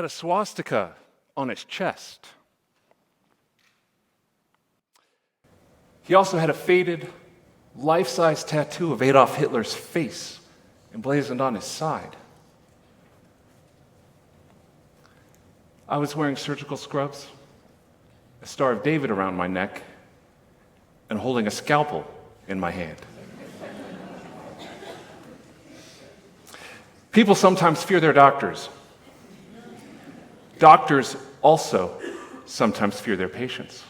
had a swastika on his chest. He also had a faded, life-size tattoo of Adolf Hitler's face emblazoned on his side. I was wearing surgical scrubs, a Star of David around my neck, and holding a scalpel in my hand. People sometimes fear their doctors. Doctors also sometimes fear their patients.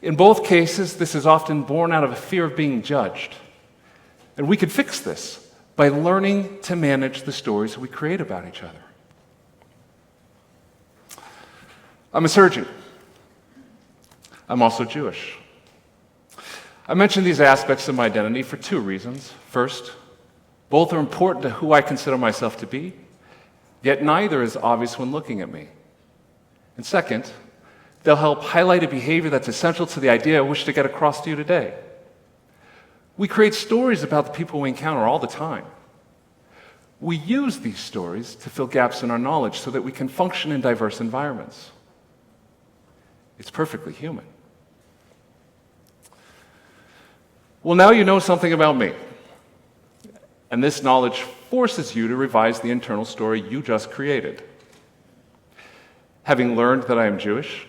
In both cases, this is often born out of a fear of being judged. And we could fix this by learning to manage the stories we create about each other. I'm a surgeon. I'm also Jewish. I mention these aspects of my identity for two reasons. First, both are important to who I consider myself to be, yet neither is obvious when looking at me. And second, they'll help highlight a behavior that's essential to the idea I wish to get across to you today. We create stories about the people we encounter all the time. We use these stories to fill gaps in our knowledge so that we can function in diverse environments. It's perfectly human. Well, now you know something about me. And this knowledge forces you to revise the internal story you just created. Having learned that I am Jewish,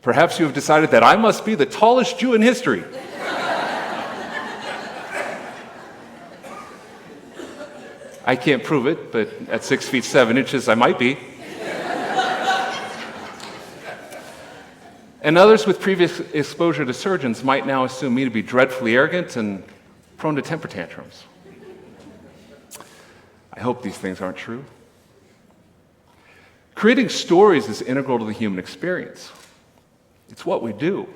perhaps you have decided that I must be the tallest Jew in history. I can't prove it, but at 6 feet 7 inches, I might be. And others with previous exposure to surgeons might now assume me to be dreadfully arrogant and prone to temper tantrums. I hope these things aren't true. Creating stories is integral to the human experience. It's what we do.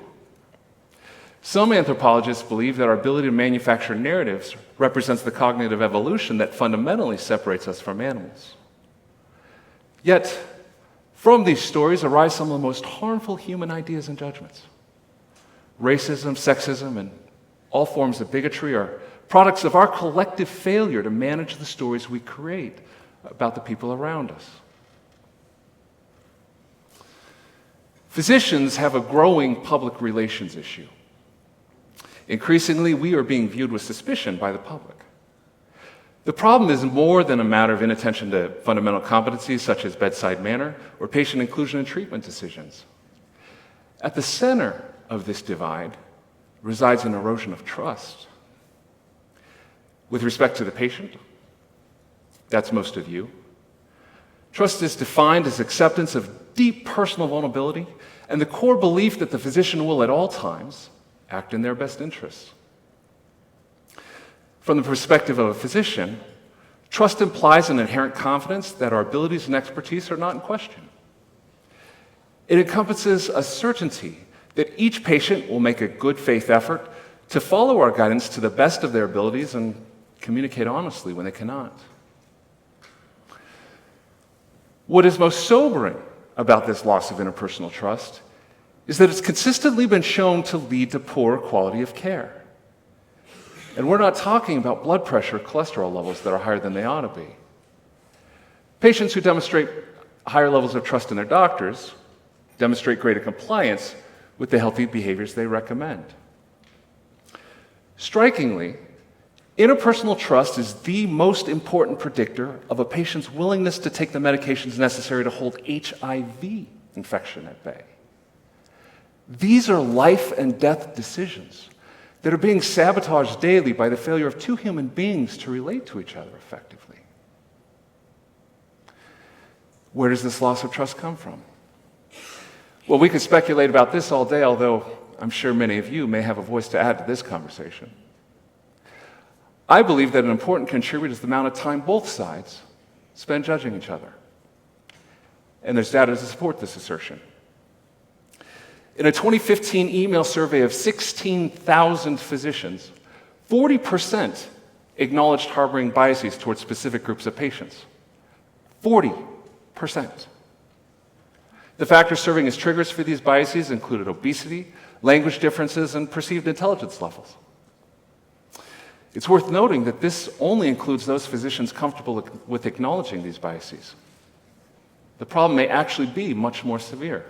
Some anthropologists believe that our ability to manufacture narratives represents the cognitive evolution that fundamentally separates us from animals. Yet, from these stories arise some of the most harmful human ideas and judgments. Racism, sexism, and all forms of bigotry are products of our collective failure to manage the stories we create about the people around us. Physicians have a growing public relations issue. Increasingly, we are being viewed with suspicion by the public. The problem is more than a matter of inattention to fundamental competencies such as bedside manner or patient inclusion and treatment decisions. At the center of this divide resides an erosion of trust. With respect to the patient, that's most of you. Trust is defined as acceptance of deep personal vulnerability and the core belief that the physician will at all times act in their best interests. From the perspective of a physician, trust implies an inherent confidence that our abilities and expertise are not in question. It encompasses a certainty that each patient will make a good faith effort to follow our guidance to the best of their abilities and communicate honestly when they cannot. What is most sobering about this loss of interpersonal trust is that it's consistently been shown to lead to poor quality of care. And we're not talking about blood pressure or cholesterol levels that are higher than they ought to be. Patients who demonstrate higher levels of trust in their doctors demonstrate greater compliance with the healthy behaviors they recommend. Strikingly, interpersonal trust is the most important predictor of a patient's willingness to take the medications necessary to hold HIV infection at bay. These are life and death decisions that are being sabotaged daily by the failure of two human beings to relate to each other effectively. Where does this loss of trust come from? Well, we could speculate about this all day, although I'm sure many of you may have a voice to add to this conversation. I believe that an important contributor is the amount of time both sides spend judging each other. And there's data to support this assertion. In a 2015 email survey of 16,000 physicians, 40% acknowledged harboring biases towards specific groups of patients. 40%. The factors serving as triggers for these biases included obesity, language differences, and perceived intelligence levels. It's worth noting that this only includes those physicians comfortable with acknowledging these biases. the problem may actually be much more severe.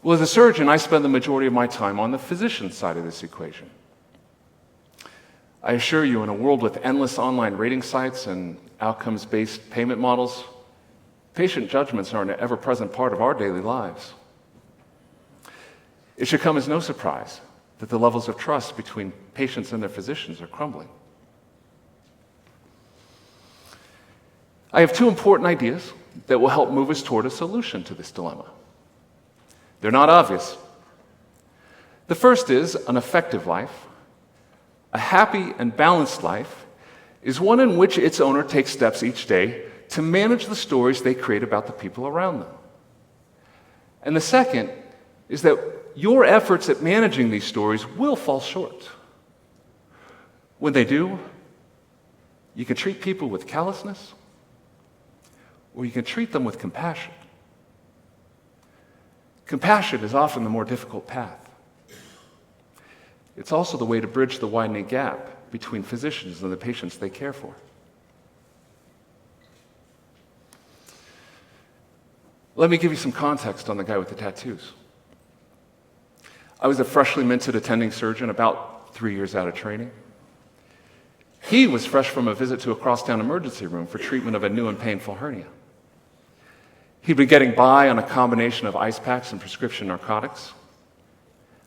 Well, as a surgeon, I spend the majority of my time on the physician side of this equation. I assure you, in a world with endless online rating sites and outcomes-based payment models, patient judgments are an ever-present part of our daily lives. It should come as no surprise that the levels of trust between patients and their physicians are crumbling. I have two important ideas that will help move us toward a solution to this dilemma. They're not obvious. The first is an effective life. A happy and balanced life is one in which its owner takes steps each day to manage the stories they create about the people around them. And the second is that your efforts at managing these stories will fall short. When they do, you can treat people with callousness, or you can treat them with compassion. Compassion is often the more difficult path. It's also the way to bridge the widening gap between physicians and the patients they care for. Let me give you some context on the guy with the tattoos. I was a freshly minted attending surgeon about 3 years out of training. He was fresh from a visit to a crosstown emergency room for treatment of a new and painful hernia. He'd been getting by on a combination of ice packs and prescription narcotics.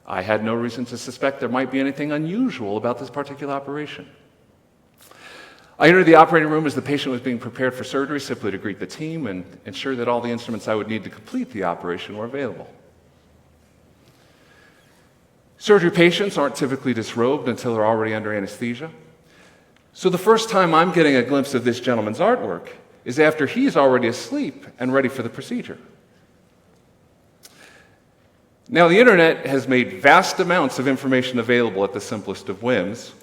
I had no reason to suspect there might be anything unusual about this particular operation. I entered the operating room as the patient was being prepared for surgery, simply to greet the team and ensure that all the instruments I would need to complete the operation were available. Surgery patients aren't typically disrobed until they're already under anesthesia. So the first time I'm getting a glimpse of this gentleman's artwork is after he's already asleep and ready for the procedure. Now, the internet has made vast amounts of information available at the simplest of whims,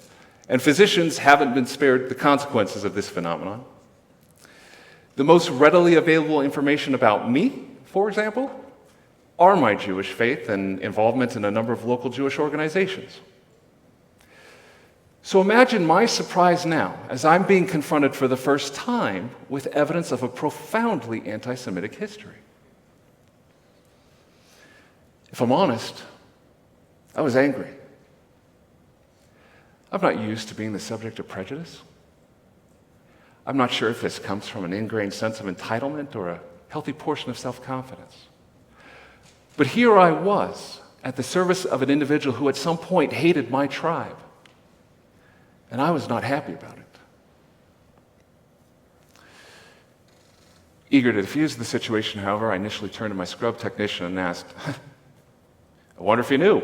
and physicians haven't been spared the consequences of this phenomenon. The most readily available information about me, for example, are my Jewish faith and involvement in a number of local Jewish organizations. So imagine my surprise now as I'm being confronted for the first time with evidence of a profoundly anti-Semitic history. If I'm honest, I was angry. I'm not used to being the subject of prejudice. I'm not sure if this comes from an ingrained sense of entitlement or a healthy portion of self-confidence. But here I was, at the service of an individual who at some point hated my tribe, and I was not happy about it. Eager to diffuse the situation, however, I initially turned to my scrub technician and asked, I wonder if you knew.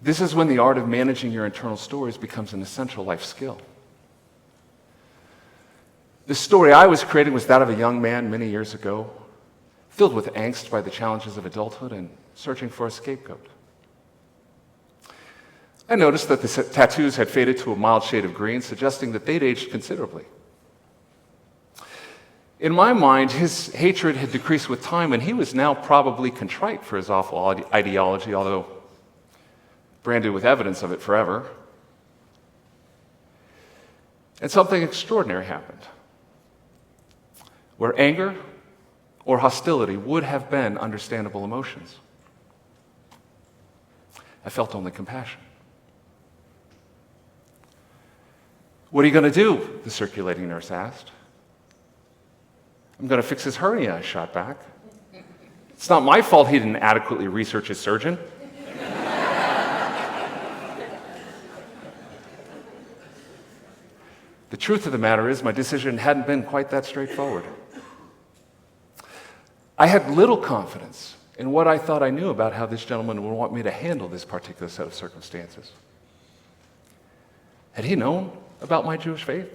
This is when the art of managing your internal stories becomes an essential life skill. The story I was creating was that of a young man many years ago, filled with angst by the challenges of adulthood and searching for a scapegoat. I noticed that the tattoos had faded to a mild shade of green, suggesting that they'd aged considerably. In my mind, his hatred had decreased with time, and he was now probably contrite for his awful ideology, although branded with evidence of it forever. And something extraordinary happened, where anger or hostility would have been understandable emotions. I felt only compassion. What are you going to do? The circulating nurse asked. I'm going to fix his hernia, I shot back. It's not my fault he didn't adequately research his surgeon. The truth of the matter is, my decision hadn't been quite that straightforward. I had little confidence in what I thought I knew about how this gentleman would want me to handle this particular set of circumstances. Had he known about my Jewish faith?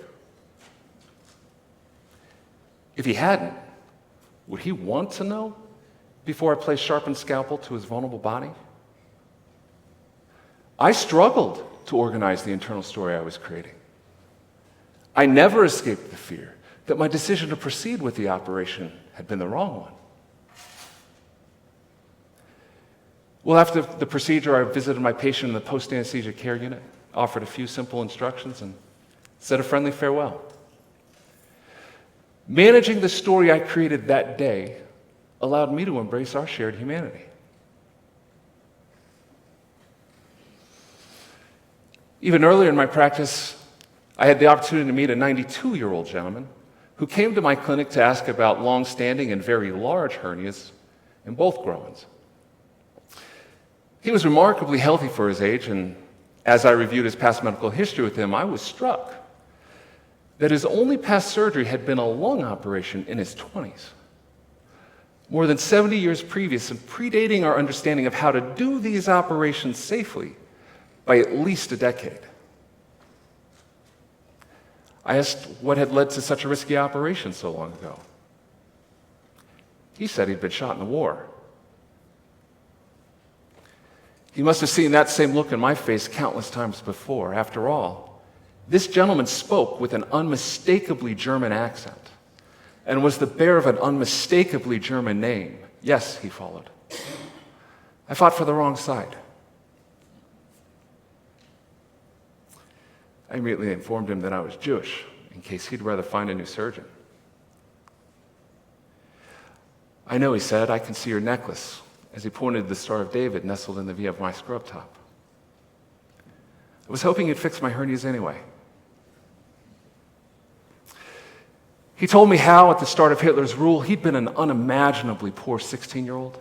If he hadn't, would he want to know before I placed sharpened scalpel to his vulnerable body? I struggled to organize the internal story I was creating. I never escaped the fear that my decision to proceed with the operation had been the wrong one. Well, after the procedure, I visited my patient in the post-anesthesia care unit. offered a few simple instructions, and said a friendly farewell. Managing the story I created that day allowed me to embrace our shared humanity. Even earlier in my practice, I had the opportunity to meet a 92-year-old gentleman who came to my clinic to ask about long-standing and very large hernias in both groins. He was remarkably healthy for his age, and as I reviewed his past medical history with him, I was struck that his only past surgery had been a lung operation in his 20s. More than 70 years previous and predating our understanding of how to do these operations safely by at least a decade. I asked what had led to such a risky operation so long ago. He said he'd been shot in the war. He must have seen that same look in my face countless times before. After all, this gentleman spoke with an unmistakably German accent and was the bearer of an unmistakably German name. Yes, he followed. I fought for the wrong side. I immediately informed him that I was Jewish, in case he'd rather find a new surgeon. I know, he said, I can see your necklace, as he pointed to the Star of David nestled in the V of my scrub top. I was hoping you'd fix my hernias anyway. He told me how, at the start of Hitler's rule, he'd been an unimaginably poor 16-year-old,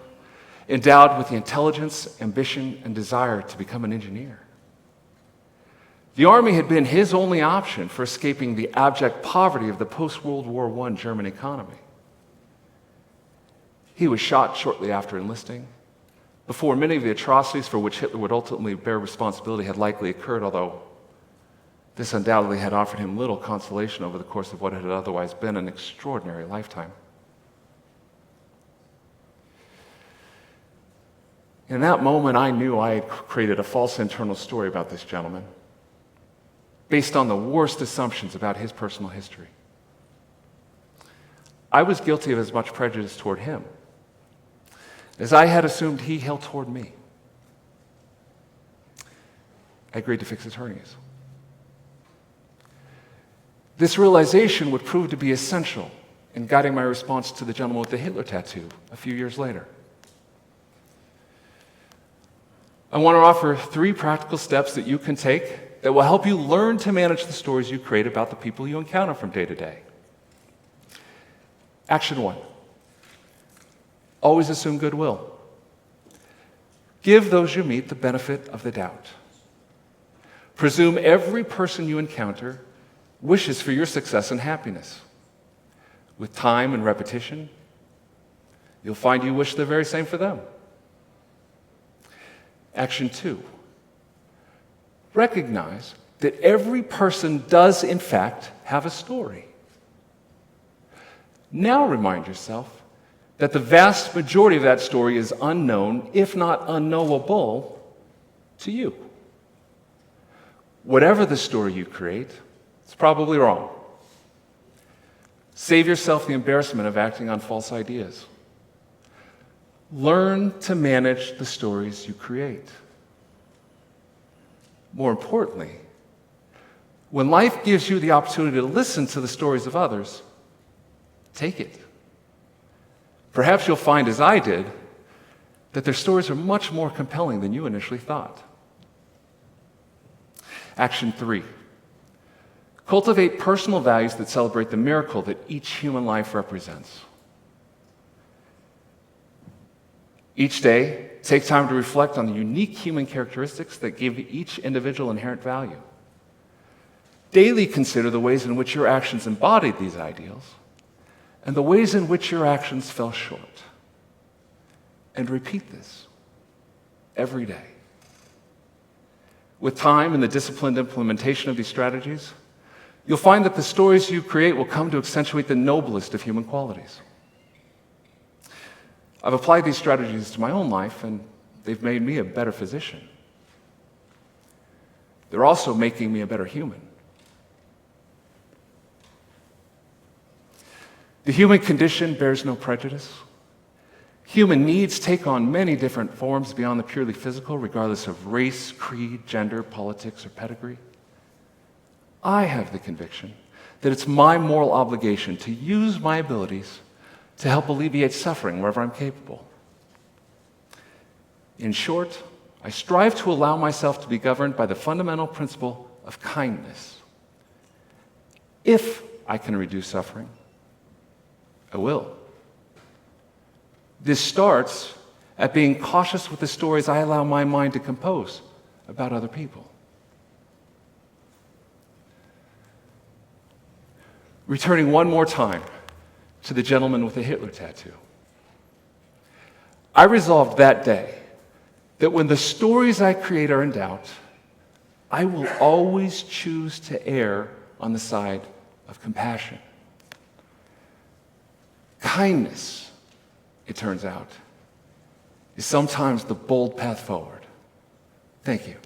endowed with the intelligence, ambition, and desire to become an engineer. The army had been his only option for escaping the abject poverty of the post-World War I German economy. He was shot shortly after enlisting, before many of the atrocities for which Hitler would ultimately bear responsibility had likely occurred, although this undoubtedly had offered him little consolation over the course of what had otherwise been an extraordinary lifetime. In that moment, I knew I had created a false internal story about this gentleman, based on the worst assumptions about his personal history. I was guilty of as much prejudice toward him as I had assumed he held toward me. I agreed to fix his hernias. This realization would prove to be essential in guiding my response to the gentleman with the Hitler tattoo a few years later. I want to offer 3 practical steps that you can take that will help you learn to manage the stories you create about the people you encounter from day to day. Action 1. Always assume goodwill. Give those you meet the benefit of the doubt. Presume every person you encounter wishes for your success and happiness. With time and repetition, you'll find you wish the very same for them. Action 2. Recognize that every person does, in fact, have a story. Now remind yourself that the vast majority of that story is unknown, if not unknowable, to you. Whatever the story you create, it's probably wrong. Save yourself the embarrassment of acting on false ideas. Learn to manage the stories you create. More importantly, when life gives you the opportunity to listen to the stories of others, take it. Perhaps you'll find, as I did, that their stories are much more compelling than you initially thought. Action 3. Cultivate personal values that celebrate the miracle that each human life represents. Each day, take time to reflect on the unique human characteristics that give each individual inherent value. Daily consider the ways in which your actions embodied these ideals and the ways in which your actions fell short. And repeat this every day. With time and the disciplined implementation of these strategies, you'll find that the stories you create will come to accentuate the noblest of human qualities. I've applied these strategies to my own life, and they've made me a better physician. They're also making me a better human. The human condition bears no prejudice. Human needs take on many different forms beyond the purely physical, regardless of race, creed, gender, politics, or pedigree. I have the conviction that it's my moral obligation to use my abilities to help alleviate suffering wherever I'm capable. In short, I strive to allow myself to be governed by the fundamental principle of kindness. If I can reduce suffering, I will. This starts at being cautious with the stories I allow my mind to compose about other people. Returning one more time to the gentleman with the Hitler tattoo. I resolved that day that when the stories I create are in doubt, I will always choose to err on the side of compassion. Kindness, it turns out, is sometimes the bold path forward. Thank you.